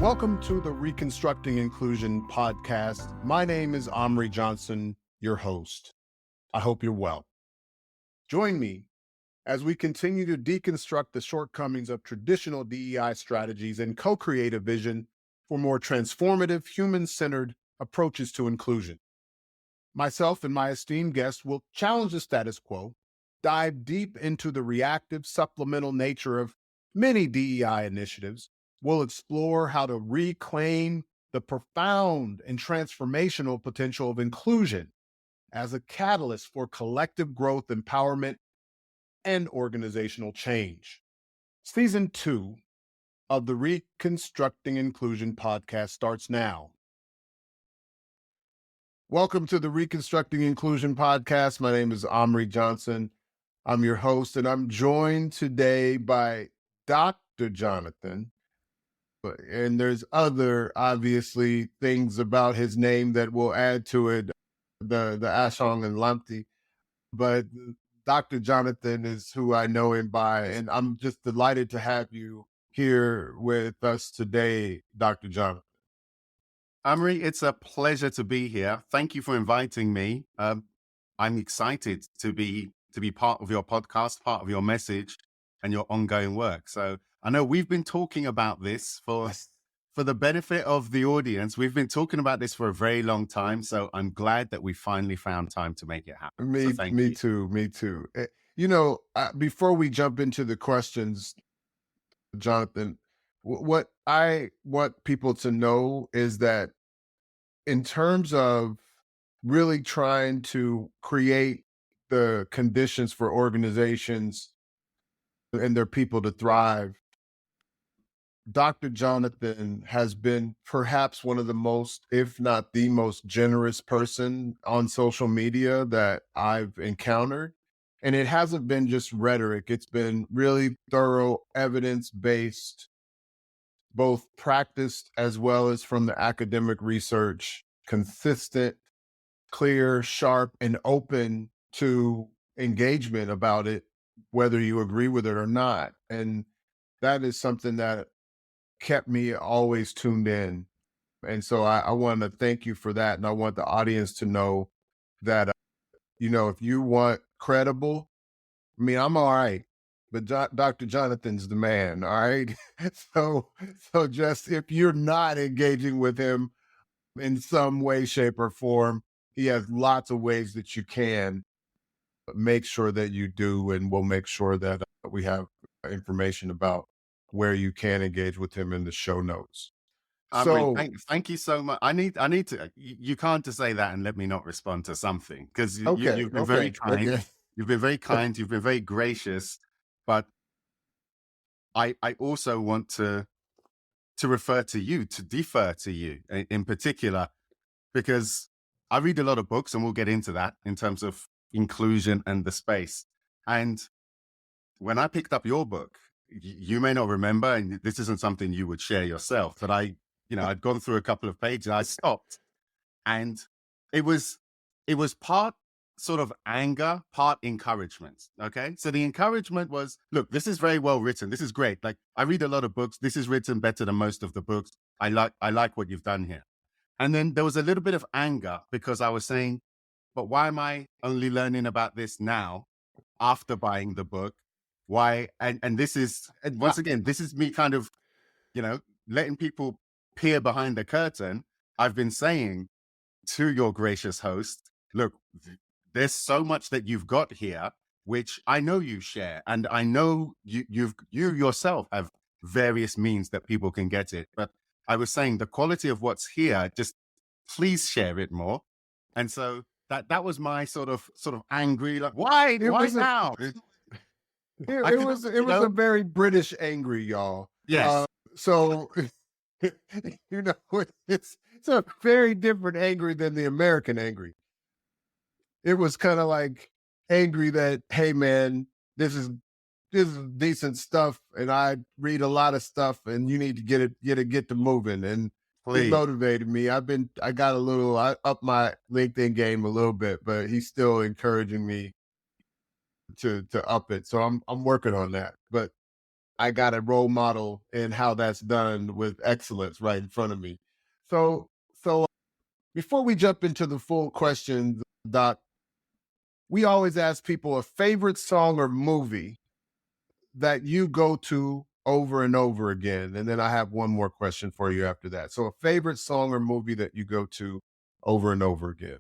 Welcome to the Reconstructing Inclusion podcast. My name is Amri Johnson, your host. I hope you're well. Join me as we continue to deconstruct the shortcomings of traditional DEI strategies and co-create a vision for more transformative, human-centered approaches to inclusion. Myself and my esteemed guests will challenge the status quo, dive deep into the reactive, supplemental nature of many DEI initiatives. We'll explore how to reclaim the profound and transformational potential of inclusion as a catalyst for collective growth, empowerment, and organizational change. Season 2 of the Reconstructing Inclusion podcast starts now. Welcome to the Reconstructing Inclusion podcast. My name is Amri Johnson. I'm your host, and I'm joined today by Dr. Jonathan. And there's other, obviously, things about his name that will add to it, the Ashong-Lamptey. But Dr. Jonathan is who I know him by, and I'm just delighted to have you here with us today, Dr. Jonathan. Amri, it's a pleasure to be here. Thank you for inviting me. I'm excited to be part of your podcast, part of your message, and your ongoing work. So I know we've been talking about this for the benefit of the audience. We've been talking about this for a very long time. So I'm glad that we finally found time to make it happen. Me too. Before we jump into the questions, Jonathan, what I want people to know is that in terms of really trying to create the conditions for organizations and their people to thrive, Dr. Jonathan has been perhaps one of the most, if not the most generous person on social media that I've encountered. And it hasn't been just rhetoric. It's been really thorough, evidence-based, both practiced as well as from the academic research, consistent, clear, sharp, and open to engagement about it, whether you agree with it or not. And that is something that kept me always tuned in. And so I want to thank you for that. And I want the audience to know that, if you want credible, I'm all right, but Dr. Jonathan's the man. All right. So just if you're not engaging with him in some way, shape, or form, he has lots of ways that you can make sure that you do. And we'll make sure that we have information about where you can engage with him in the show notes. So thank you so much. I need to, you can't just say that and let me not respond to something, because you've been very kind. Okay. You've been very kind. You've been very gracious, but I also want to refer to you, to defer to you in particular, because I read a lot of books, and we'll get into that in terms of inclusion and the space. And when I picked up your book, you may not remember, and this isn't something you would share yourself, but I'd gone through a couple of pages, I stopped, and it was part sort of anger, part encouragement. Okay. So the encouragement was, look, this is very well written. This is great. Like, I read a lot of books. This is written better than most of the books. I like what you've done here. And then there was a little bit of anger because I was saying, but why am I only learning about this now after buying the book? Why? And this is, and once again, this is me kind of, letting people peer behind the curtain. I've been saying to your gracious host, look, there's so much that you've got here, which I know you share. And I know you yourself have various means that people can get it. But I was saying the quality of what's here, just please share it more. And so that was my sort of angry, like, why now? It was a very British angry, y'all. Yes. So, it's a very different angry than the American angry. It was kind of like angry that, hey man, this is decent stuff, and I read a lot of stuff, and you need to get to moving. And He motivated me. I got a little, I upped my LinkedIn game a little bit, but he's still encouraging me to up it. So I'm working on that. But I got a role model in how that's done with excellence right in front of me. So before we jump into the full questions, Doc, we always ask people a favorite song or movie that you go to over and over again. And then I have one more question for you after that. So a favorite song or movie that you go to over and over again.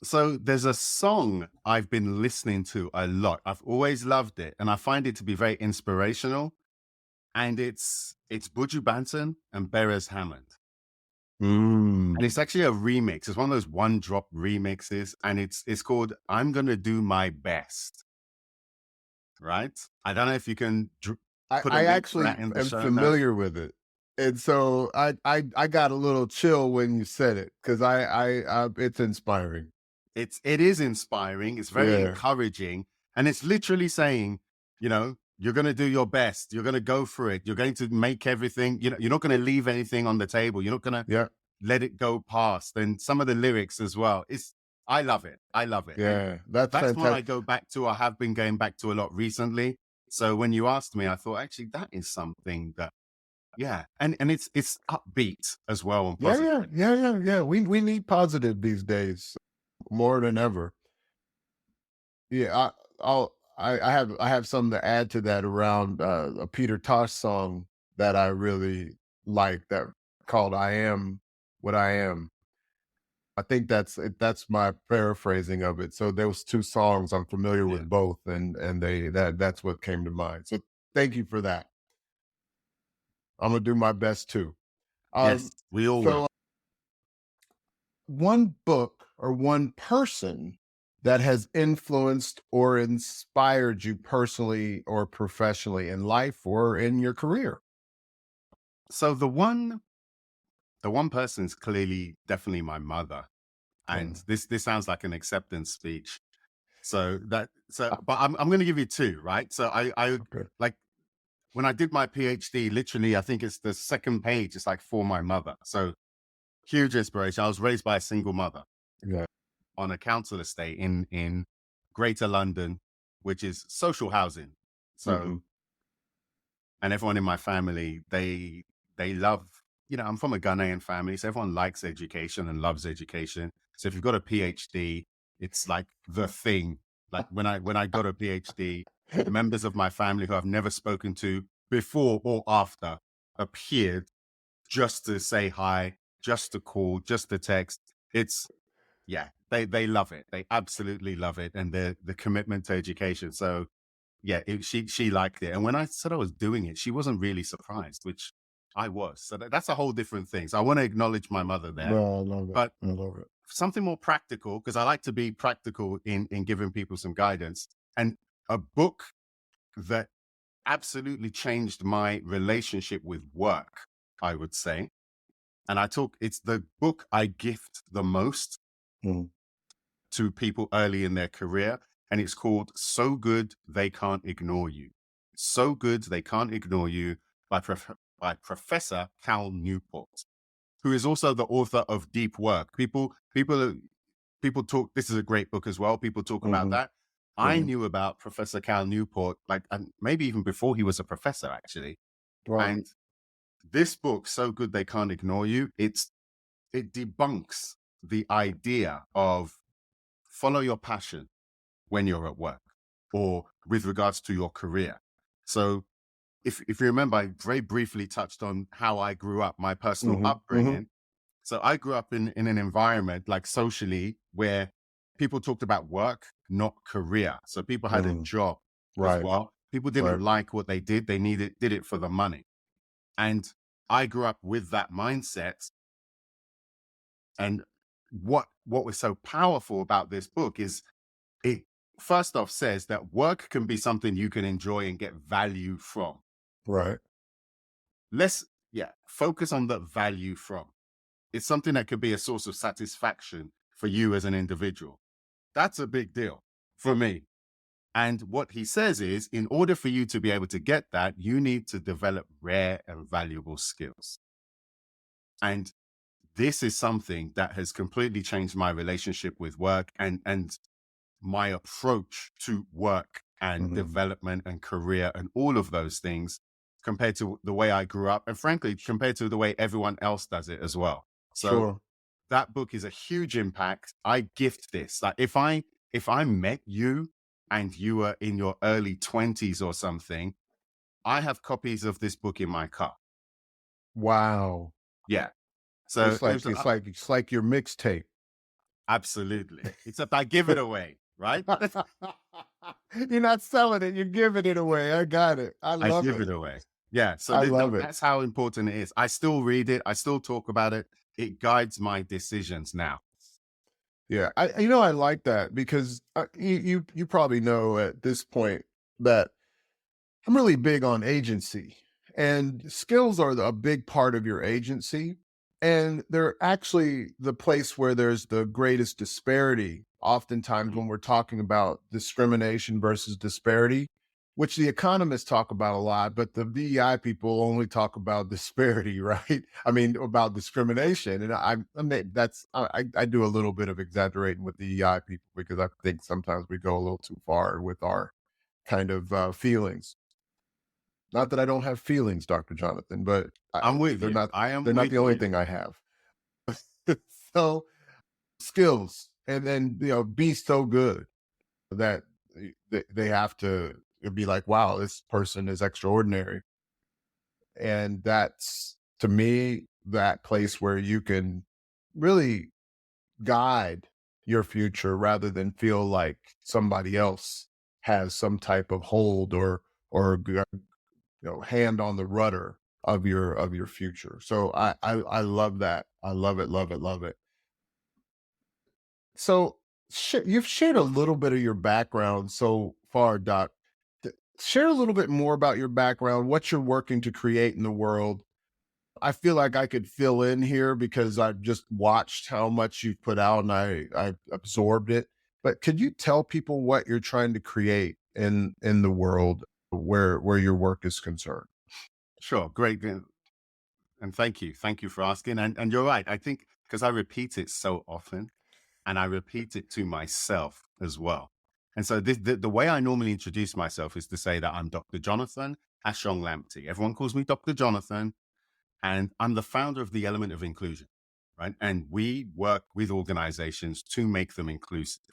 So there's a song I've been listening to a lot. I've always loved it, and I find it to be very inspirational. And it's Buju Banton and Beres Hammond. And it's actually a remix. It's one of those one drop remixes, and it's called "I'm Gonna Do My Best." Right? I don't know if you can put a I link to actually that in the am show notes. familiar with it. And so I got a little chill when you said it because I it's inspiring. It is inspiring. It's very encouraging, and it's literally saying, you know, you're going to do your best. You're going to go for it. You're going to make everything. You know, you're not going to leave anything on the table. You're not going to let it go past. And some of the lyrics as well. I love it. I love it. Yeah, and that's one fantastic. I go back to. I have been going back to a lot recently. So when you asked me, I thought actually that is something that, and it's upbeat as well. And positive. Yeah. We need positive these days more than ever. Yeah, I have something to add to that around a Peter Tosh song that I really like that called "I Am What I Am." I think that's my paraphrasing of it. So those two songs I'm familiar with both, and that's what came to mind. So thank you for that. I'm gonna do my best too. Yes, we all will. One book or one person that has influenced or inspired you personally or professionally in life or in your career? So the one person is clearly definitely my mother. And this sounds like an acceptance speech. But I'm going to give you two, right? So I like when I did my PhD, literally, I think it's the second page. It's like for my mother. So huge inspiration. I was raised by a single mother on a council estate in Greater London, which is social housing. So, and everyone in my family, they love, I'm from a Ghanaian family, so everyone likes education and loves education. So if you've got a PhD, it's like the thing. Like when I got a PhD, members of my family who I've never spoken to before or after appeared just to say hi, just to call, just to text. They love it. They absolutely love it. And the commitment to education. So she liked it. And when I said I was doing it, she wasn't really surprised, which I was. So that's a whole different thing. So I want to acknowledge my mother there. No, I love it. But I love it. Something more practical, because I like to be practical in giving people some guidance. And a book that absolutely changed my relationship with work, I would say. And it's the book I gift the most to people early in their career. And it's called So Good They Can't Ignore You. So Good They Can't Ignore You by Professor Cal Newport, who is also the author of Deep Work. People talk, this is a great book as well. People talk about that. I knew about Professor Cal Newport, and maybe even before he was a professor, actually. Right. And this book, So Good They Can't Ignore You, it debunks the idea of follow your passion when you're at work or with regards to your career. So if you remember, I very briefly touched on how I grew up, my personal upbringing. So I grew up in an environment, like socially, where people talked about work, not career. So people had a job as well. People didn't like what they did. They did it for the money. And I grew up with that mindset. And what was so powerful about this book is it first off says that work can be something you can enjoy and get value from. Right. Let's focus on the value from. It's something that could be a source of satisfaction for you as an individual. That's a big deal for me. And what he says is, in order for you to be able to get that, you need to develop rare and valuable skills. And this is something that has completely changed my relationship with work and my approach to work and development and career and all of those things. compared to the way I grew up, and frankly, compared to the way everyone else does it as well. So Sure. that book is a huge impact. I gift this. Like if I met you and you were in your early 20s or something, I have copies of this book in my car. Wow. Yeah. So It's like it's like your mixtape. absolutely. Except I give it away, right? You're not selling it, you're giving it away. I got it. I I love give it. it away. Yeah. So I love it. that's how important it is. I still read it. I still talk about it. It guides my decisions now. Yeah, I like that because you probably know at this point that I'm really big on agency, and skills are a big part of your agency. And they're actually the place where there's the greatest disparity, oftentimes Mhm. when we're talking about discrimination versus disparity, which the economists talk about a lot, but the DEI people only talk about disparity, right? I mean, about discrimination. And I mean, I do a little bit of exaggerating with DEI people because I think sometimes we go a little too far with our kind of feelings. Not that I don't have feelings, Dr. Jonathan, but I'm with they're you. not I am they're not with the only you. thing I have. So skills, and then be so good that they have to be like, wow, this person is extraordinary. And that's, to me, that place where you can really guide your future rather than feel like somebody else has some type of hold or hand on the rudder of your future. So I love that. I love it, love it, love it. So you've shared a little bit of your background so far, Doc. Share a little bit more about your background, what you're working to create in the world. I feel like I could fill in here because I've just watched how much you've put out and I absorbed it. But could you tell people what you're trying to create in the world where your work is concerned? Sure. Great. And thank you. Thank you for asking. And you're right. I think because I repeat it so often and I repeat it to myself as well. And so the way I normally introduce myself is to say that I'm Dr. Jonathan Ashong-Lamptey. Everyone calls me Dr. Jonathan, and I'm the founder of the Element of Inclusion, right? And we work with organizations to make them inclusive.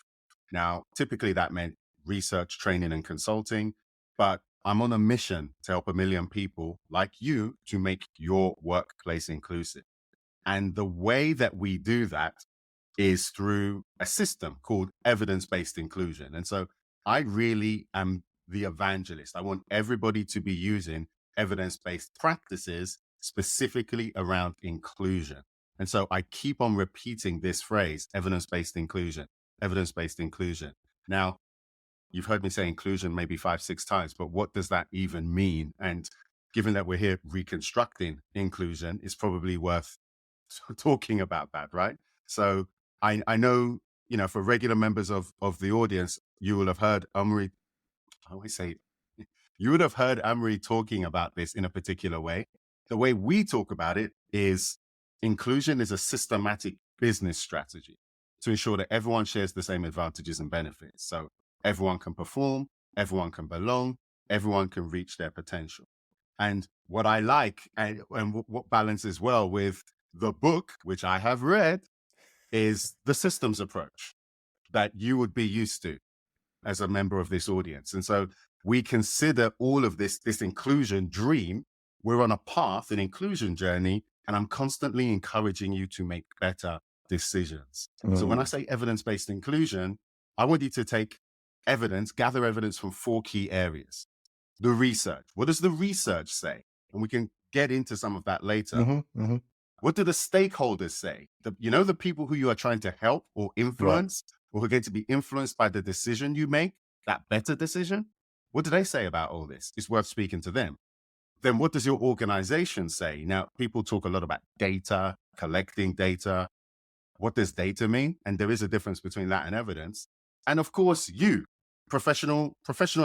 Now, typically that meant research, training, and consulting, but I'm on a mission to help 1 million people like you to make your workplace inclusive. And the way that we do that is through a system called evidence-based inclusion. And so I really am the evangelist. I want everybody to be using evidence-based practices specifically around inclusion. And so I keep on repeating this phrase, evidence-based inclusion, evidence-based inclusion. Now, you've heard me say inclusion maybe 5, 6 times, but what does that even mean? And given that we're here reconstructing inclusion, it's probably worth talking about that, right? So I know, for regular members of the audience, you will have heard Amri, I always say, you would have heard Amri talking about this in a particular way. The way we talk about it is inclusion is a systematic business strategy to ensure that everyone shares the same advantages and benefits. So everyone can perform, everyone can belong, everyone can reach their potential. And what I like and what balances well with the book, which I have read, is the systems approach that you would be used to as a member of this audience. And so we consider all of this inclusion dream. We're on a path, an inclusion journey, and I'm constantly encouraging you to make better decisions. So when I Mm. say evidence-based inclusion, I want you to take evidence, gather evidence from 4 key areas. The research. What does the research say? And we can get into some of that later. Hmm. Hmm. What do the stakeholders say? The people who you are trying to help or Right. influence, or who are going to be influenced by the decision you make, that better decision? What do they say about all this? It's worth speaking to them. Then what does your organization say? Now, people talk a lot about data, collecting data. What does data mean? And there is a difference between that and evidence. And of course, you, professional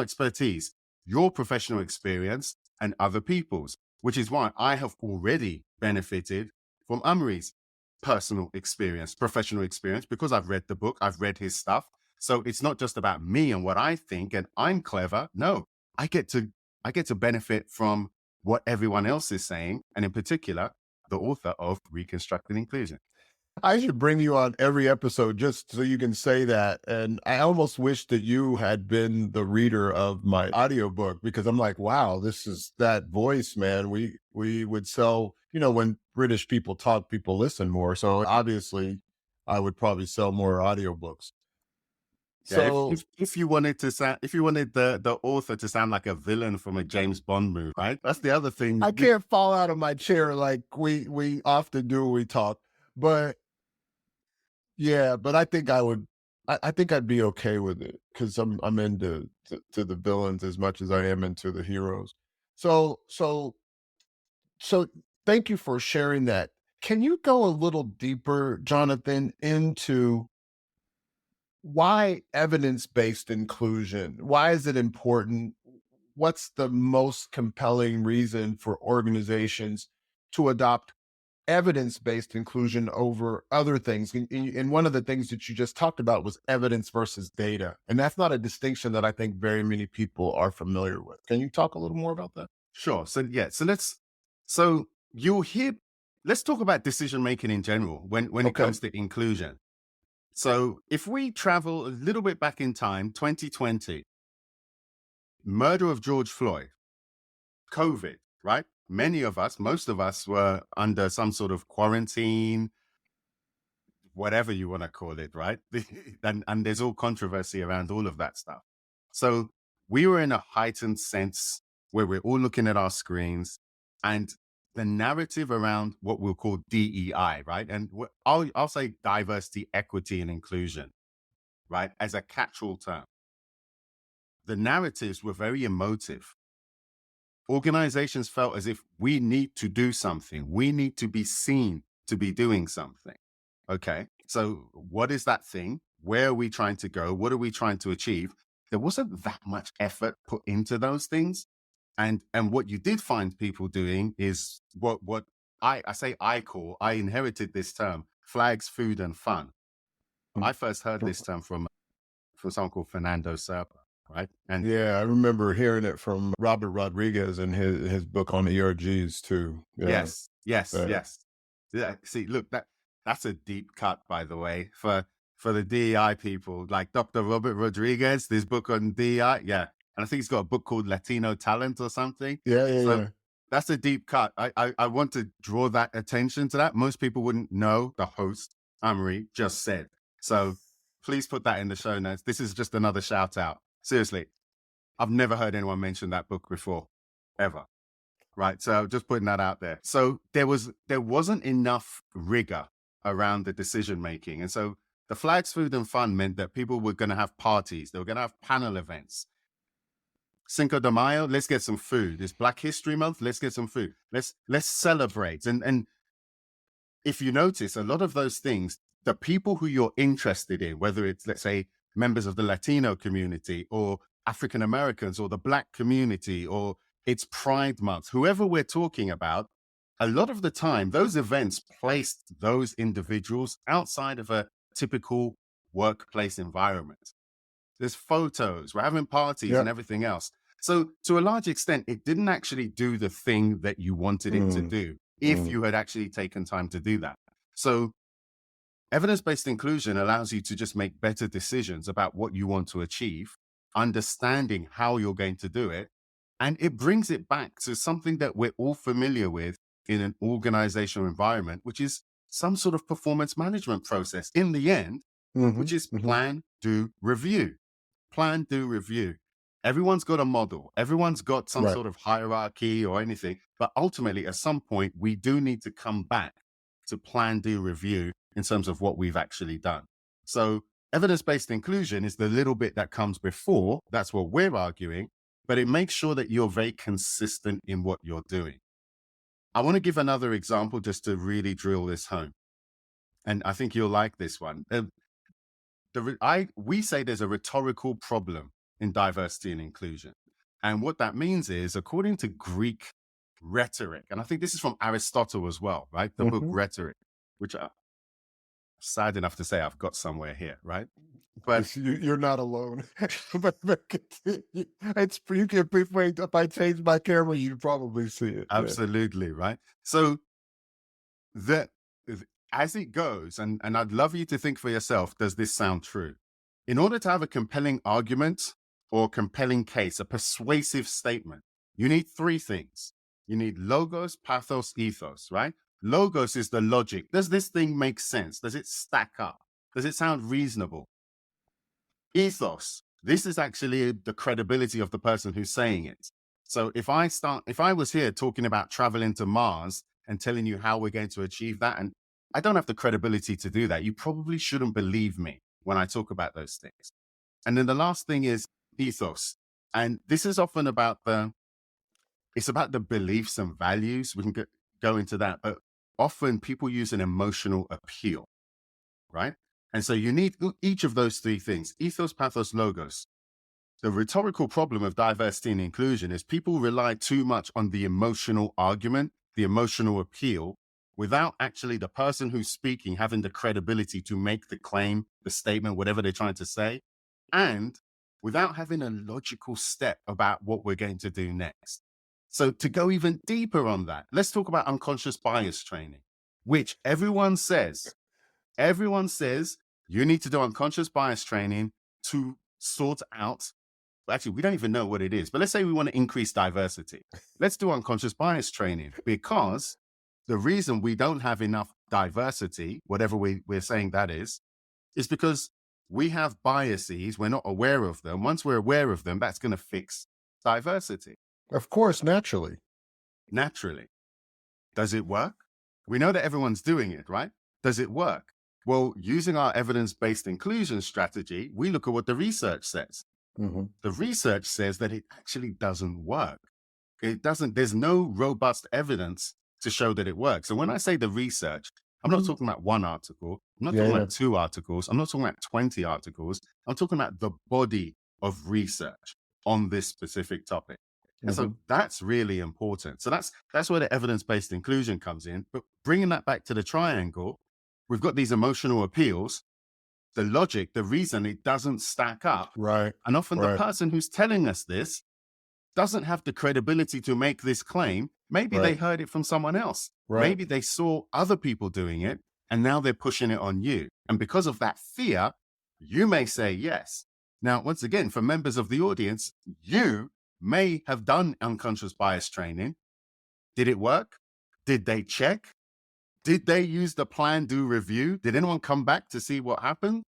expertise, your professional experience and other people's, which is why I have already benefited from Amri's personal experience, professional experience, because I've read the book, I've read his stuff. So it's not just about me and what I think and I'm clever. No, I get to benefit from what everyone else is saying, and in particular, the author of Reconstructing Inclusion. I should bring you on every episode just so you can say that. And I almost wish that you had been the reader of my audiobook, because I'm like, wow, this is that voice, man. We would sell, when British people talk, people listen more. So obviously I would probably sell more audiobooks. Yeah, So if you wanted to sound, if you wanted the author to sound like a villain from a James Bond movie, right? That's the other thing. I can't fall out of my chair like we often do when we talk. But yeah, but I think I think I'd be okay with it, because I'm into to the villains as much as I am into the heroes. So so thank you for sharing that. Can you go a little deeper, Jonathan, into why evidence-based inclusion? Why is it important? What's the most compelling reason for organizations to adopt evidence-based inclusion over other things? And one of the things that you just talked about was evidence versus data. And that's not a distinction that I think very many people are familiar with. Can you talk a little more about that? Sure. So yeah, so you'll hear, let's talk about decision making in general when it Okay. comes to inclusion. So if we travel a little bit back in time, 2020, murder of George Floyd, COVID, right? Many of us, most of us were under some sort of quarantine, whatever you want to call it, right? And there's all controversy around all of that stuff. So we were in a heightened sense where we're all looking at our screens, and the narrative around what we'll call DEI, right? And I'll say diversity, equity, and inclusion, right? As a catch-all term. The narratives were very emotive. Organizations felt as if we need to do something. We need to be seen to be doing something. Okay. So what is that thing? Where are we trying to go? What are we trying to achieve? There wasn't that much effort put into those things. And what you did find people doing is what I inherited this term, flags, food, and fun. Mm. I first heard this term from someone called Fernando Serpa, right? And Yeah, I remember hearing it from Robert Rodriguez in his book on ERGs too. Yeah. yes, yes, Uh, yes. Yeah. See, look, that's a deep cut, by the way, for the DEI people, like Dr. Robert Rodriguez, this book on DEI. Yeah. And I think he's got a book called Latino Talent or something. yeah, yeah, So yeah. that's a deep cut. I want to draw that attention to that. Most people wouldn't know the host, Amri, just said. So please put that in the show notes. This is just another shout out. Seriously, I've never heard anyone mention that book before, ever. Right. So just putting that out there. So there wasn't enough rigor around the decision making. And so the Flags Food and Fun meant that people were going to have parties. They were going to have panel events. Cinco de Mayo, let's get some food. It's Black History Month. Let's get some food. Let's celebrate. And if you notice, a lot of those things, the people who you're interested in, whether it's, let's say, members of the Latino community or African Americans or the Black community, or it's Pride Month, whoever we're talking about, a lot of the time, those events placed those individuals outside of a typical workplace environment. There's photos, we're having parties Yeah. and everything else. So to a large extent, it didn't actually do the thing that you wanted it to Mm, do if mm. you had actually taken time to do that. So evidence-based inclusion allows you to just make better decisions about what you want to achieve, understanding how you're going to do it. And it brings it back to something that we're all familiar with in an organizational environment, which is some sort of performance management process in the end, Mhm, which is mhm. plan, do, review. Plan, do, review. Everyone's got a model. Everyone's got some Right. sort of hierarchy or anything. But ultimately, at some point, we do need to come back to plan, do, review in terms of what we've actually done. So evidence-based inclusion is the little bit that comes before. That's what we're arguing, but it makes sure that you're very consistent in what you're doing. I want to give another example just to really drill this home. And I think you'll like this one. We say there's a rhetorical problem in diversity and inclusion. And what that means is, according to Greek rhetoric, and I think this is from Aristotle as well, right? The book Mhm. Rhetoric, which sad enough to say I've got somewhere here, right? But you're not alone. but continue. It's you can wait. If I change my camera, you'd probably see it. Yeah. absolutely, right? So that as it goes, and I'd love you to think for yourself, does this sound true? In order to have a compelling argument or compelling case, a persuasive statement, you need three things. You need logos, pathos, ethos, right? Logos is the logic. Does this thing make sense? Does it stack up? Does it sound reasonable? Ethos, this is actually the credibility of the person who's saying it. So if I was here talking about traveling to Mars and telling you how we're going to achieve that, and I don't have the credibility to do that, you probably shouldn't believe me when I talk about those things. And then the last thing is ethos. And this is often about it's about the beliefs and values. We can go into that, but often people use an emotional appeal, right? And so you need each of those three things: ethos, pathos, logos. The rhetorical problem of diversity and inclusion is people rely too much on the emotional argument, the emotional appeal, without actually the person who's speaking having the credibility to make the claim, the statement, whatever they're trying to say, and without having a logical step about what we're going to do next. So to go even deeper on that, let's talk about unconscious bias training, which everyone says you need to do unconscious bias training to sort out. Actually, we don't even know what it is, but let's say we want to increase diversity. Let's do unconscious bias training, because the reason we don't have enough diversity, whatever we're saying that is because we have biases. We're not aware of them. Once we're aware of them, that's going to fix diversity. Of course, naturally. Naturally. Does it work? We know that everyone's doing it, right? Does it work? Well, using our evidence-based inclusion strategy, we look at what the research says. Mm-hmm. The research says that it actually doesn't work. There's no robust evidence to show that it works. And when I say the research, I'm not talking about one article. I'm not talking about 2 articles. I'm not talking about 20 articles. I'm talking about the body of research on this specific topic. And so that's really important. So that's where the evidence-based inclusion comes in. But bringing that back to the triangle, we've got these emotional appeals, the logic, the reason it doesn't stack up. Right. And often the person who's telling us this doesn't have the credibility to make this claim. Maybe they heard it from someone else. Maybe they saw other people doing it and now they're pushing it on you. And because of that fear, you may say yes. Now, once again, for members of the audience, you may have done unconscious bias training. Did it work? Did they check? Did they use the plan, do, review? Did anyone come back to see what happened?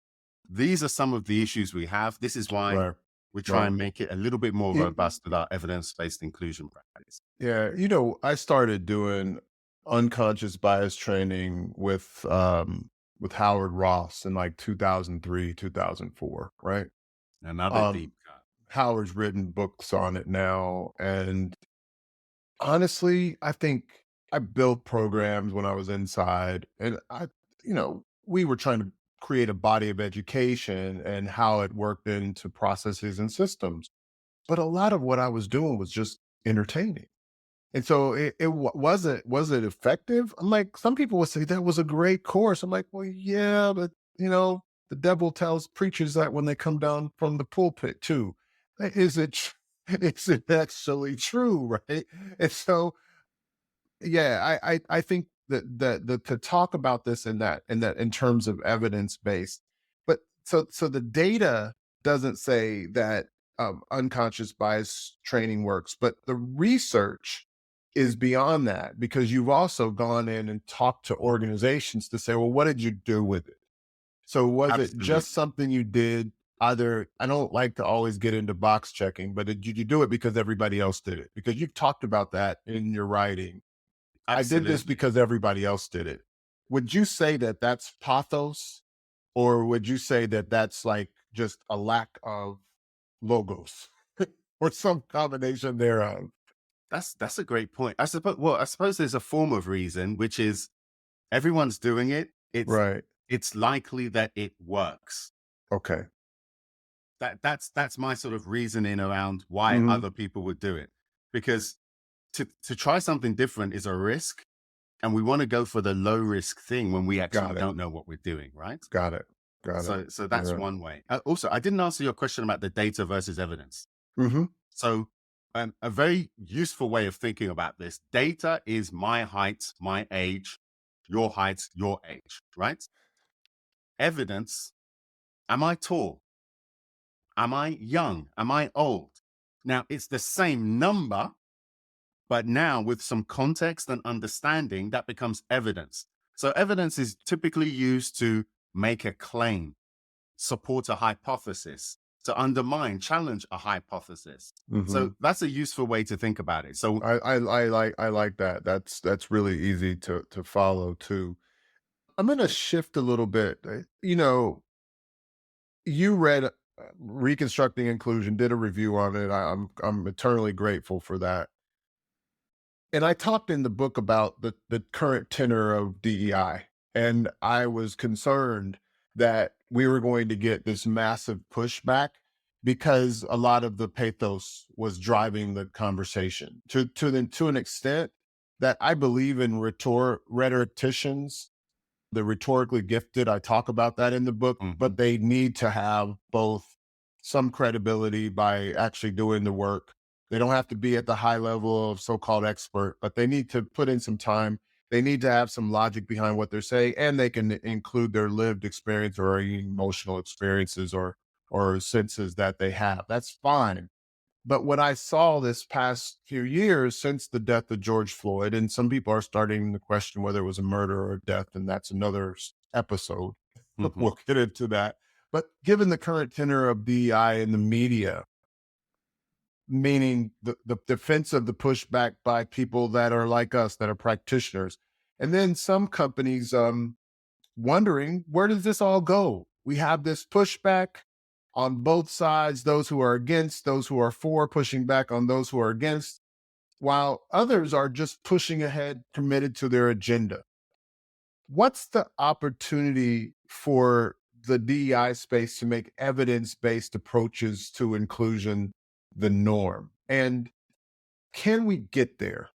These are some of the issues we have. This is why we try and make it a little bit more robust with our evidence-based inclusion practice. Yeah. You know, I started doing unconscious bias training with Howard Ross in like 2003, 2004, right? Another deep cut. Howard's written books on it now. And honestly, I think I built programs when I was inside, and we were trying to create a body of education and how it worked into processes and systems. But a lot of what I was doing was just entertaining. And so was it effective? I'm like, some people would say that was a great course. I'm like, well, yeah, but the devil tells preachers that when they come down from the pulpit too. Is it actually true, right? And so, yeah, I think that to talk about this and that in terms of evidence based, but so the data doesn't say that unconscious bias training works, but the research is beyond that, because you've also gone in and talked to organizations to say, well, what did you do with it? So was it just something you did? Either, I don't like to always get into box checking, but did you do it because everybody else did it? Because you've talked about that in your writing. Absolutely. I did this because everybody else did it. Would you say that that's pathos, or would you say that that's like just a lack of logos or some combination thereof? That's a great point. I suppose there's a form of reason, which is everyone's doing it. It's likely that it works. Okay. That's my sort of reasoning around why other people would do it. Because to try something different is a risk. And we want to go for the low risk thing when we actually don't know what we're doing, right? Got it. So that's one way. Also, I didn't answer your question about the data versus evidence. Mm-hmm. So a very useful way of thinking about this, data is my height, my age, your height, your age, right? Evidence, am I tall? Am I young? Am I old? Now, it's the same number, but now with some context and understanding, that becomes evidence. So evidence is typically used to make a claim, support a hypothesis, to undermine, challenge a hypothesis. Mm-hmm. So that's a useful way to think about it. So I like that. That's really easy to follow too. I'm going to shift a little bit. You know, you read Reconstructing Inclusion, did a review on it. I'm eternally grateful for that. And I talked in the book about the current tenor of DEI, and I was concerned that we were going to get this massive pushback because a lot of the pathos was driving the conversation to an extent that I believe in rhetoricians, the rhetorically gifted. I talk about that in the book, but they need to have both some credibility by actually doing the work. They don't have to be at the high level of so-called expert, but they need to put in some time. They need to have some logic behind what they're saying, and they can include their lived experience or emotional experiences or senses that they have. That's fine. But what I saw this past few years since the death of George Floyd, and some people are starting to question whether it was a murder or a death, and that's another episode. We'll get into that. But given the current tenor of DEI in the media, meaning the defense of the pushback by people that are like us, that are practitioners, and then some companies wondering, where does this all go? We have this pushback on both sides, those who are against, those who are for, pushing back on those who are against, while others are just pushing ahead, committed to their agenda. What's the opportunity for the DEI space to make evidence-based approaches to inclusion the norm? And can we get there?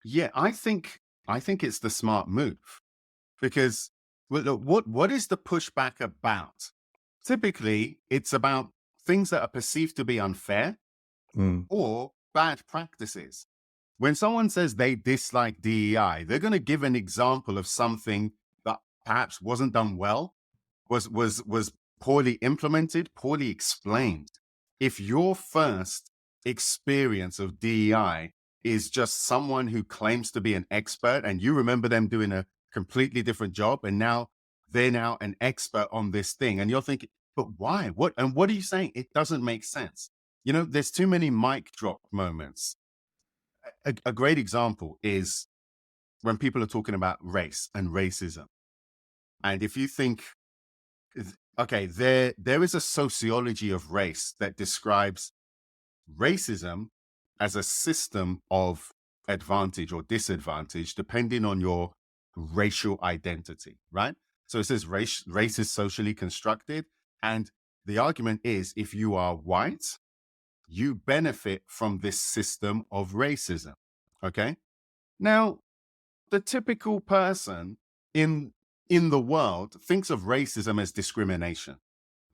Yeah, I think it's the smart move, because what is the pushback about? Typically, it's about things that are perceived to be unfair or bad practices. When someone says they dislike DEI, they're going to give an example of something that perhaps wasn't done well, was poorly implemented, poorly explained. If your first experience of DEI is just someone who claims to be an expert and you remember them doing a completely different job, and now they're now an expert on this thing, and you're thinking, but why? What are you saying? It doesn't make sense. You know, there's too many mic drop moments. A great example is when people are talking about race and racism. And if you think, okay, there is a sociology of race that describes racism as a system of advantage or disadvantage depending on your racial identity, right? So it says race is socially constructed. And the argument is, if you are white, you benefit from this system of racism. Okay. Now, the typical person in the world thinks of racism as discrimination.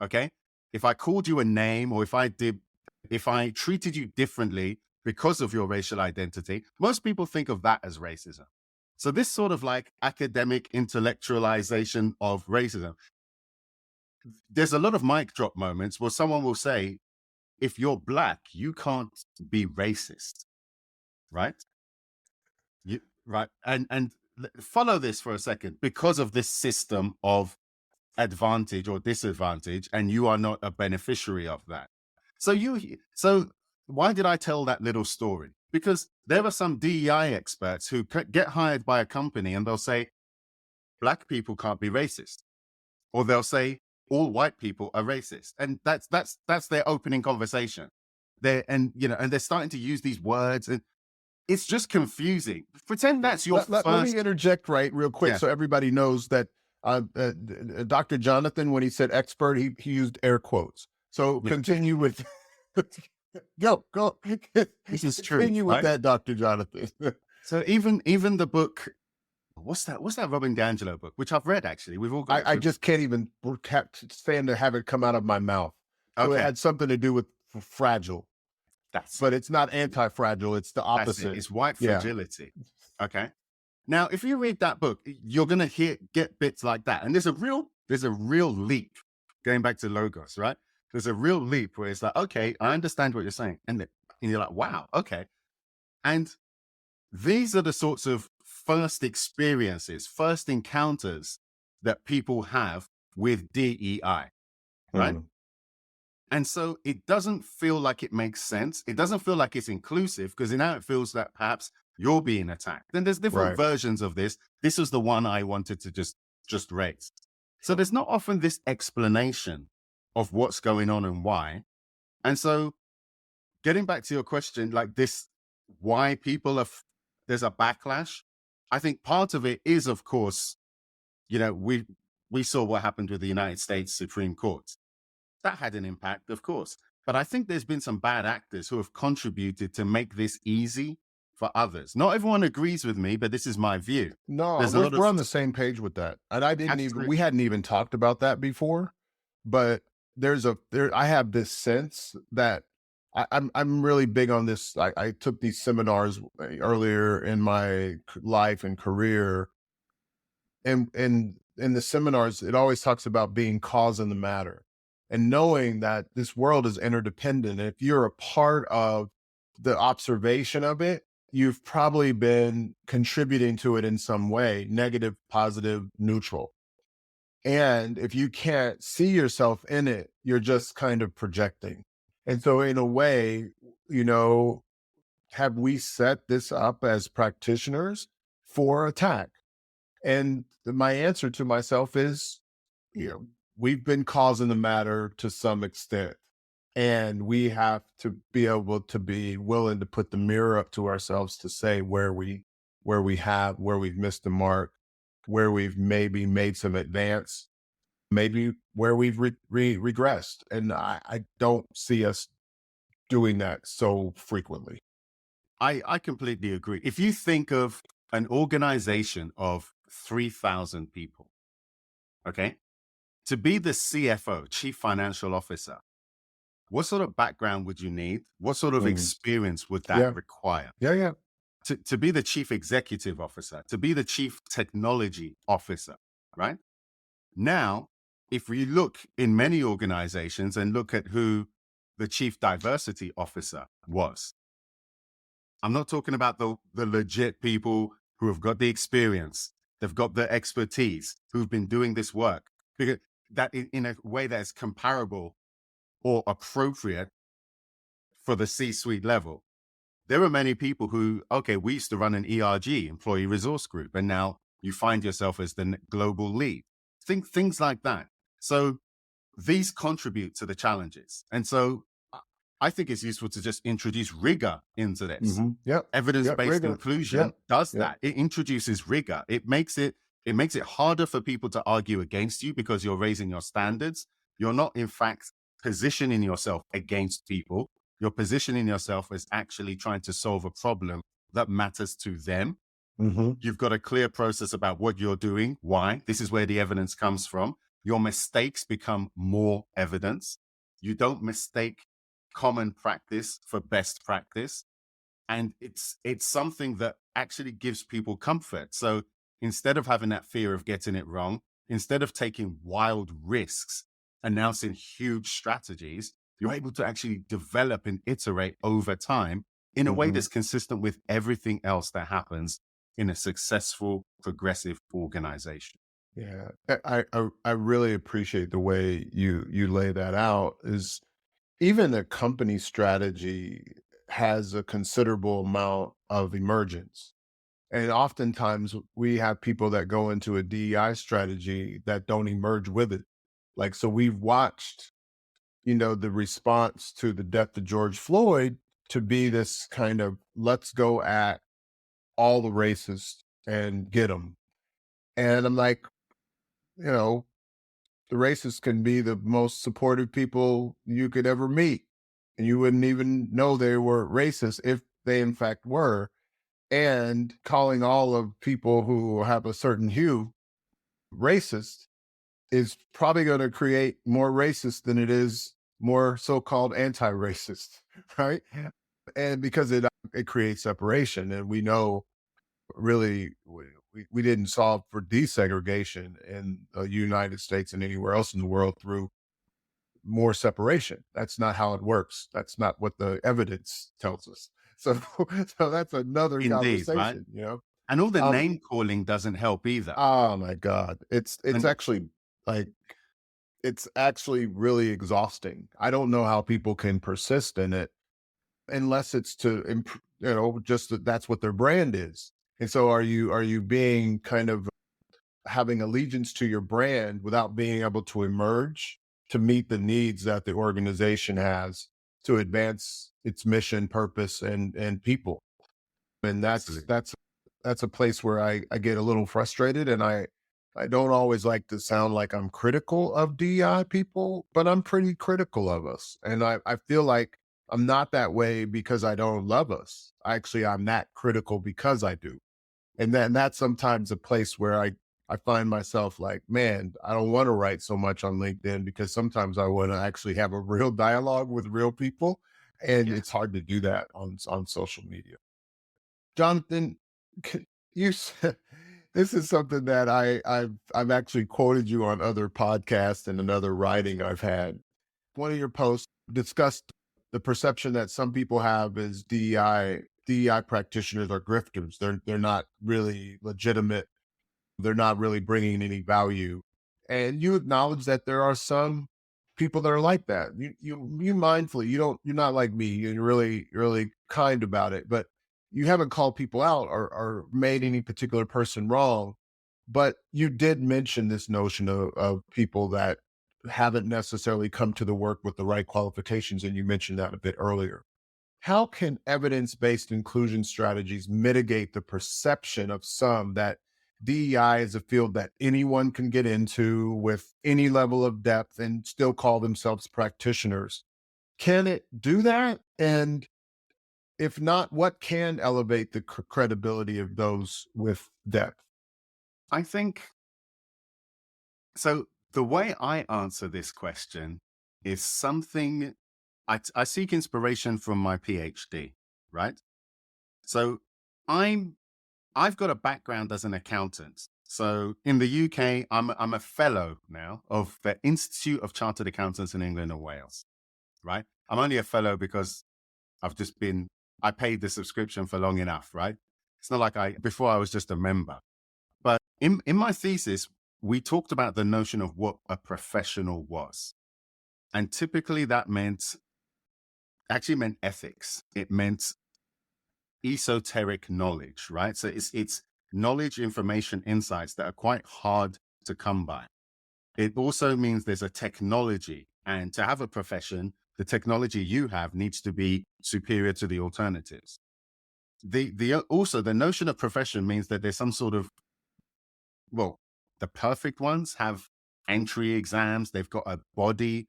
Okay. If I called you a name, or if I treated you differently because of your racial identity, most people think of that as racism. So this sort of like academic intellectualization of racism, there's a lot of mic drop moments where someone will say, if you're Black, you can't be racist, right? Right. And follow this for a second, because of this system of advantage or disadvantage, and you are not a beneficiary of that. So why did I tell that little story? Because there are some DEI experts who get hired by a company and they'll say, Black people can't be racist. Or they'll say, all white people are racist. And that's their opening conversation. And they're starting to use these words, and it's just confusing. Pretend that's your first. Let me interject real quick, so everybody knows that Dr. Jonathan, when he said expert, he used air quotes. So continue with go. This is true. Continue with that, Dr. Jonathan. So even the book, what's that Robin DiAngelo book, which I've read actually. We've all got it. I just can't even stand to have it come out of my mouth. So it Okay. had something to do with fragile, That's but it. it's not anti-fragile. It's the That's it. opposite. It's white Yeah. fragility. Okay. Now, if you read that book, you're gonna get bits like that. And there's a real leap, going back to logos, right? There's a real leap where it's like, okay, I understand what you're saying. And you're like, wow, okay. And these are the sorts of first experiences, first encounters that people have with DEI, right? Mm. And so it doesn't feel like it makes sense. It doesn't feel like it's inclusive, because now it feels that perhaps you're being attacked. And there's different Right. versions of this. This was the one I wanted to just raise. So there's not often this explanation of what's going on and why. And so getting back to your question, like this, why people are, there's a backlash. I think part of it is, of course, we saw what happened with the United States Supreme Court. That had an impact, of course. But I think there's been some bad actors who have contributed to make this easy for others. Not everyone agrees with me, but this is my view. No, There's a lot we're of on the same page with that. And we absolute. hadn't even talked about that before, but I have this sense that I'm really big on this. I took these seminars earlier in my life and career, and in the seminars, it always talks about being cause in the matter and knowing that this world is interdependent. And if you're a part of the observation of it, you've probably been contributing to it in some way, negative, positive, neutral. And if you can't see yourself in it, you're just kind of projecting. And so in a way, you know, have we set this up as practitioners for attack? And my answer to myself is, we've been causing the matter to some extent. And we have to be able to be willing to put the mirror up to ourselves to say where we've missed the mark, where we've maybe made some advance, maybe where we've regressed. And I don't see us doing that so frequently. I completely agree. If you think of an organization of 3,000 people, okay, to be the CFO, Chief Financial Officer, what sort of background would you need? What sort of Mm. experience would that Yeah. require? Yeah. To be the Chief Executive Officer, to be the Chief Technology Officer, right? Now, if we look in many organizations and look at who the Chief Diversity Officer was, I'm not talking about the legit people who have got the experience, they've got the expertise, who've been doing this work, because that in a way that's comparable or appropriate for the C-suite level. There are many people who, okay, we used to run an ERG, employee resource group, and now you find yourself as the global lead. Things like that. So these contribute to the challenges. And so I think it's useful to just introduce rigor into this. Mm-hmm. Yep. Evidence-based inclusion does Yep. that. It introduces rigor. It makes it harder for people to argue against you because you're raising your standards. You're not, in fact, positioning yourself against people. You're positioning yourself as actually trying to solve a problem that matters to them. Mm-hmm. You've got a clear process about what you're doing, why. This is where the evidence comes from. Your mistakes become more evidence. You don't mistake common practice for best practice. And it's something that actually gives people comfort. So instead of having that fear of getting it wrong, instead of taking wild risks, announcing huge strategies, you're able to actually develop and iterate over time in a way that's consistent with everything else that happens in a successful, progressive organization. Yeah, I really appreciate the way you lay that out. Is even a company strategy has a considerable amount of emergence. And oftentimes we have people that go into a DEI strategy that don't emerge with it. Like, so we've watched, the response to the death of George Floyd to be this kind of, let's go at all the racists and get them. And I'm like, you know, the racists can be the most supportive people you could ever meet. And you wouldn't even know they were racist if they in fact were. and calling all of people who have a certain hue racist is probably going to create more racist than it is more so-called anti-racist, right? And because it creates separation, and we know really we didn't solve for desegregation in the United States and anywhere else in the world through more separation. That's not how it works. That's not what the evidence tells us. So, so that's another Indeed, right? conversation, you know. And all the Um, name calling doesn't help either. oh my God, it's And actually like it's actually really exhausting. I don't know how people can persist in it unless it's to you know, just that's what their brand is. And so are you being kind of having allegiance to your brand without being able to emerge to meet the needs that the organization has to advance its mission, purpose, and people. And absolutely. that's a place where I get a little frustrated, and I don't always like to sound like I'm critical of DEI people, but I'm pretty critical of us. And I feel like I'm not that way because I don't love us. Actually, I'm that critical because I do. And then that's sometimes a place where I find myself like, man, I don't want to write so much on LinkedIn because sometimes I want to actually have a real dialogue with real people. And Yeah. it's hard to do that on social media. Jonathan, you said, this is something that I've actually quoted you on other podcasts and another writing I've had. One of your posts discussed the perception that some people have is DEI practitioners are grifters. They're not really legitimate. They're not really bringing any value. And you acknowledge that there are some people that are like that. You mindfully, you're not like me. You're really kind about it, but you haven't called people out or made any particular person wrong. But you did mention this notion of people that haven't necessarily come to the work with the right qualifications, and you mentioned that a bit earlier. How can evidence-based inclusion strategies mitigate the perception of some that DEI is a field that anyone can get into with any level of depth and still call themselves practitioners? Can it do that? And if not, what can elevate the credibility of those with depth? I think so. The way I answer this question is something I seek inspiration from my PhD, right? So I'm I've got a background as an accountant. So in the UK, I'm a fellow now of the Institute of Chartered Accountants in England and Wales, right? I'm only a fellow because I've just been I paid the subscription for long enough, right? It's not like before I was just a member. But in my thesis, we talked about the notion of what a professional was. And typically that actually meant ethics. It meant esoteric knowledge, right? So it's knowledge, information, insights that are quite hard to come by. It also means there's a technology, and to have a profession, the technology you have needs to be superior to the alternatives. Also the notion of profession means that there's some sort of, well, the perfect ones have entry exams, they've got a body.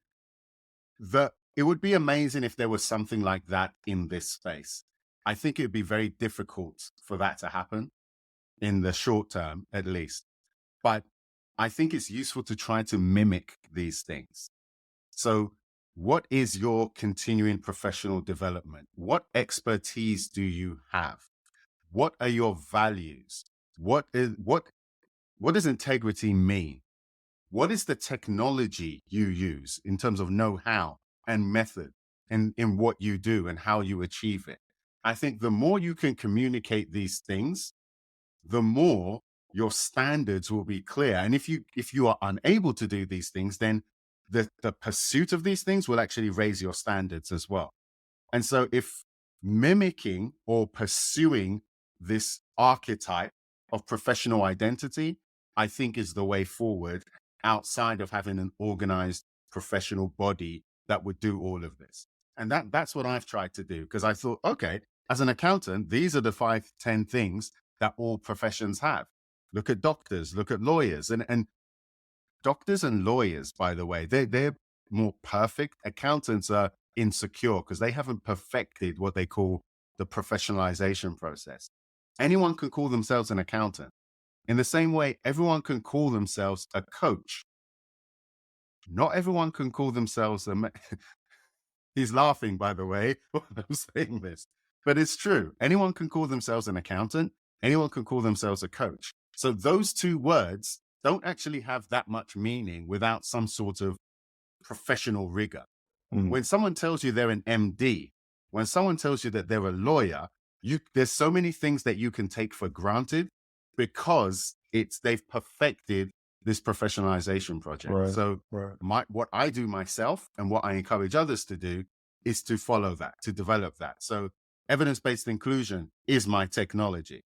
It would be amazing if there was something like that in this space. I think it would be very difficult for that to happen in the short term, at least. But I think it's useful to try to mimic these things. So, what is your continuing professional development? What expertise do you have? What are your values? What does integrity mean? What is the technology you use in terms of know-how and method in what you do and how you achieve it? I think the more you can communicate these things, the more your standards will be clear. And if you are unable to do these things, then the pursuit of these things will actually raise your standards as well. And so if mimicking or pursuing this archetype of professional identity, I think is the way forward outside of having an organized professional body that would do all of this. And that's what I've tried to do, because I thought, okay, as an accountant, these are the 5, 10 things that all professions have. Look at doctors, look at lawyers, and doctors and lawyers, by the way, they're more perfect. Accountants are insecure because they haven't perfected what they call the professionalization process. Anyone can call themselves an accountant. In the same way, everyone can call themselves a coach. Not everyone can call themselves He's laughing, by the way, when I'm saying this, but it's true. Anyone can call themselves an accountant. Anyone can call themselves a coach. So those two words don't actually have that much meaning without some sort of professional rigor. When someone tells you they're an MD, when someone tells you that they're a lawyer, there's so many things that you can take for granted because they've perfected this professionalization project. Right, So right. what I do myself and what I encourage others to do is to follow that, to develop that. So evidence-based inclusion is my technology.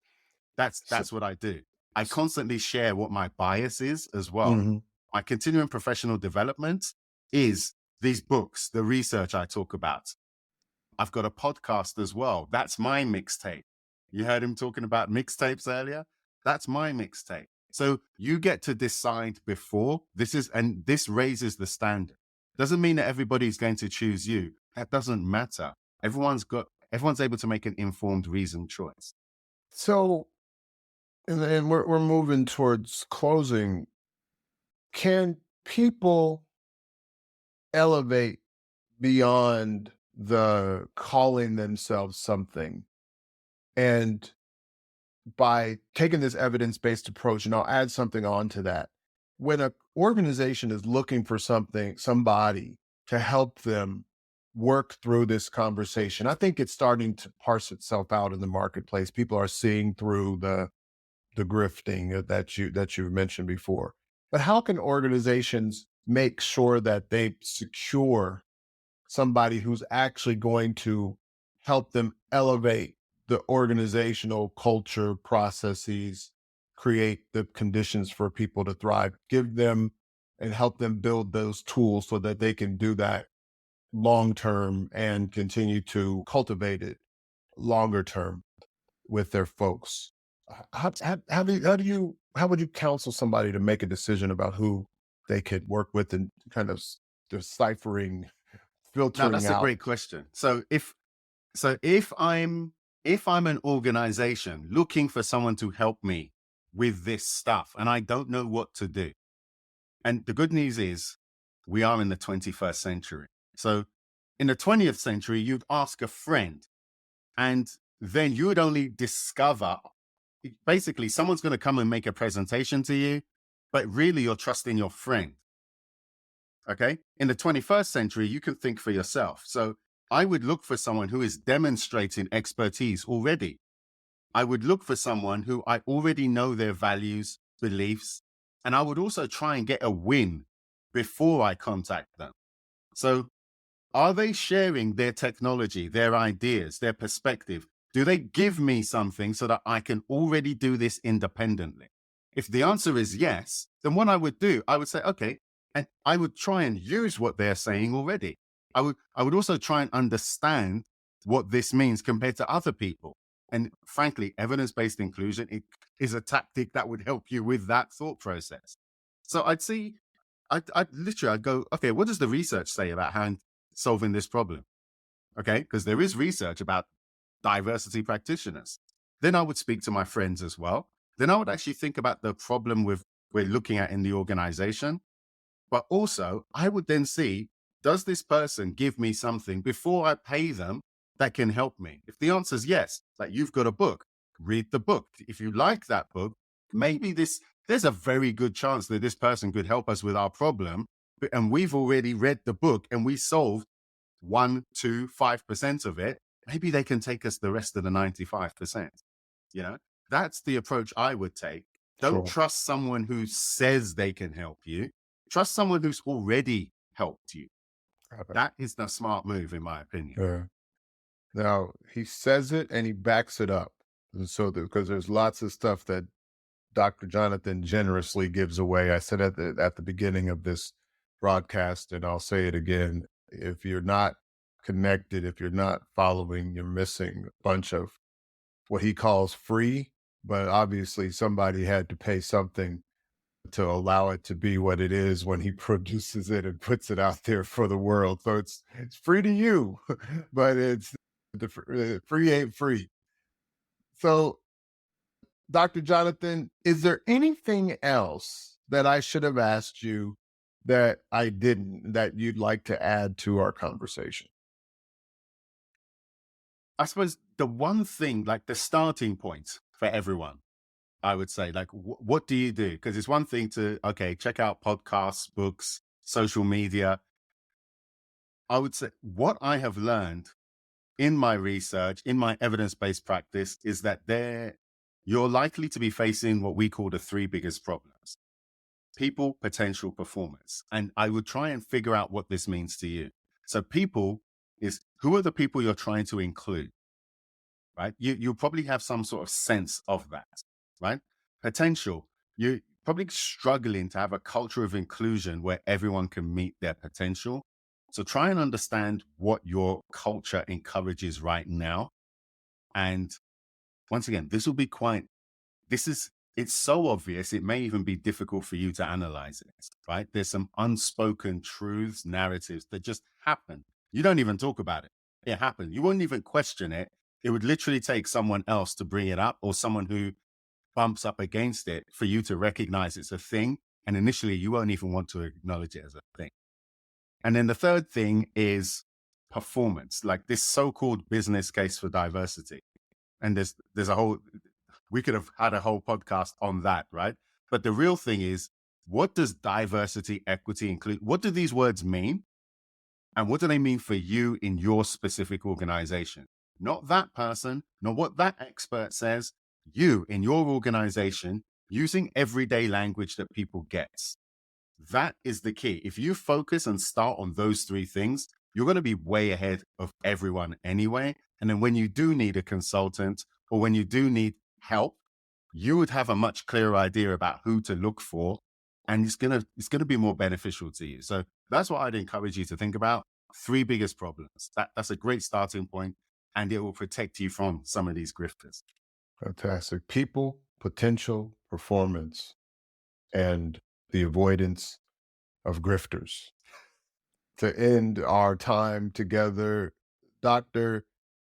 That's what I do. I constantly share what my bias is as well. My continuing professional development is these books, the research I talk about. I've got a podcast as well. That's my mixtape. You heard him talking about mixtapes earlier? That's my mixtape. So you get to decide before and this raises the standard. Doesn't mean that everybody's going to choose you. That doesn't matter. Everyone's able to make an informed, reasoned choice. So, and we're moving towards closing. Can people elevate beyond the calling themselves something? And by taking this evidence-based approach, and I'll add something on to that, when an organization is looking for somebody to help them work through this conversation, I think it's starting to parse itself out in the marketplace. People are seeing through the grifting that you've mentioned before. But how can organizations make sure that they secure somebody who's actually going to help them elevate the organizational culture processes, create the conditions for people to thrive, give them and help them build those tools so that they can do that long term and continue to cultivate it longer term with their folks? How would you counsel somebody to make a decision about who they could work with and kind of deciphering, Now filtering that's a out? great question. So if I'm an organization looking for someone to help me with this stuff and I don't know what to do, and the good news is we are in the 21st century. So in the 20th century, you'd ask a friend and then you would only discover, basically someone's going to come and make a presentation to you, but really you're trusting your friend. Okay. In the 21st century, you can think for yourself. So I would look for someone who is demonstrating expertise already. I would look for someone who I already know their values, beliefs, and I would also try and get a win before I contact them. So are they sharing their technology, their ideas, their perspective? Do they give me something so that I can already do this independently? If the answer is yes, then what I would do, I would say, okay, and I would try and use what they're saying already. I would also try and understand what this means compared to other people. And frankly, evidence-based inclusion is a tactic that would help you with that thought process. So I'd go, okay, what does the research say about how solving this problem? Okay, because there is research about diversity practitioners. Then I would speak to my friends as well. Then I would actually think about the problem we're looking at in the organization. But also, I would then see, does this person give me something before I pay them that can help me? If the answer is yes, like you've got a book, read the book. If you like that book, maybe there's a very good chance that this person could help us with our problem. And we've already read the book and we solved 1, 2, 5% of it. Maybe they can take us the rest of the 95%. That's the approach I would take. Don't trust someone who says they can help you. Trust someone who's already helped you. That is the smart move, in my opinion. Yeah. Now, he says it and he backs it up. And so, because there's lots of stuff that Dr. Jonathan generously gives away. I said at the beginning of this broadcast, and I'll say it again, if you're not connected, if you're not following, you're missing a bunch of what he calls free, but obviously somebody had to pay something to allow it to be what it is when he produces it and puts it out there for the world. So it's free to you, but it's free ain't free. So Dr. Jonathan, is there anything else that I should have asked you that I didn't, that you'd like to add to our conversation? I suppose the one thing, like the starting point for everyone, I would say, like, what do you do? Because it's one thing to, okay, check out podcasts, books, social media. I would say what I have learned in my research, in my evidence-based practice, is that you're likely to be facing what we call the three biggest problems: people, potential, performance. And I would try and figure out what this means to you. So people is, who are the people you're trying to include, right? You'll probably have some sort of sense of that, right? Potential, you're probably struggling to have a culture of inclusion where everyone can meet their potential. So try and understand what your culture encourages right now. And once again, it's so obvious, it may even be difficult for you to analyze it, right? There's some unspoken truths, narratives that just happen. You don't even talk about it. It happened. You wouldn't even question it. It would literally take someone else to bring it up, or someone who bumps up against it for you to recognize it's a thing. And initially, you won't even want to acknowledge it as a thing. And then the third thing is performance, like this so-called business case for diversity. And there's a whole, we could have had a whole podcast on that, right? But the real thing is, what does diversity, equity include? What do these words mean? And what do they mean for you in your specific organization? Not that person, not what that expert says, you in your organization, using everyday language that people get. That is the key. If you focus and start on those three things, you're going to be way ahead of everyone anyway. And then when you do need a consultant, or when you do need help, you would have a much clearer idea about who to look for, and it's gonna be more beneficial to you. So that's what I'd encourage you to think about. Three biggest problems. That's a great starting point, and it will protect you from some of these grifters. Fantastic. People, potential, performance, and the avoidance of grifters. To end our time together, Dr.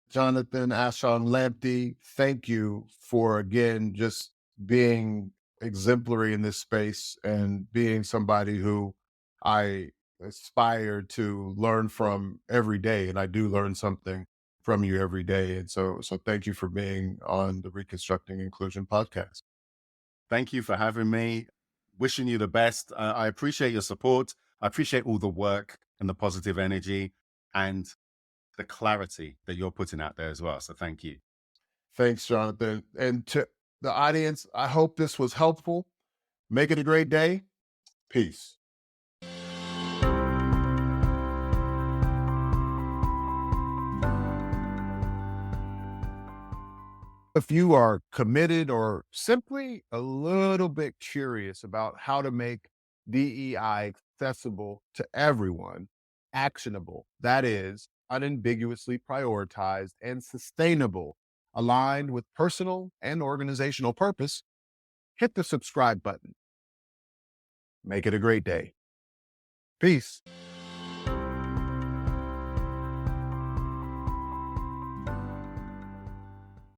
Jonathan Ashong-Lamptey, thank you for, again, just being exemplary in this space and being somebody who I aspire to learn from every day. And I do learn something from you every day. And so thank you for being on the Reconstructing Inclusion podcast. Thank you for having me. Wishing you the best. I appreciate your support. I appreciate all the work and the positive energy and the clarity that you're putting out there as well. So thank you. Thanks, Jonathan. And to the audience, I hope this was helpful. Make it a great day. Peace. If you are committed or simply a little bit curious about how to make DEI accessible to everyone, actionable, that is, unambiguously prioritized and sustainable, aligned with personal and organizational purpose, hit the subscribe button. Make it a great day. Peace.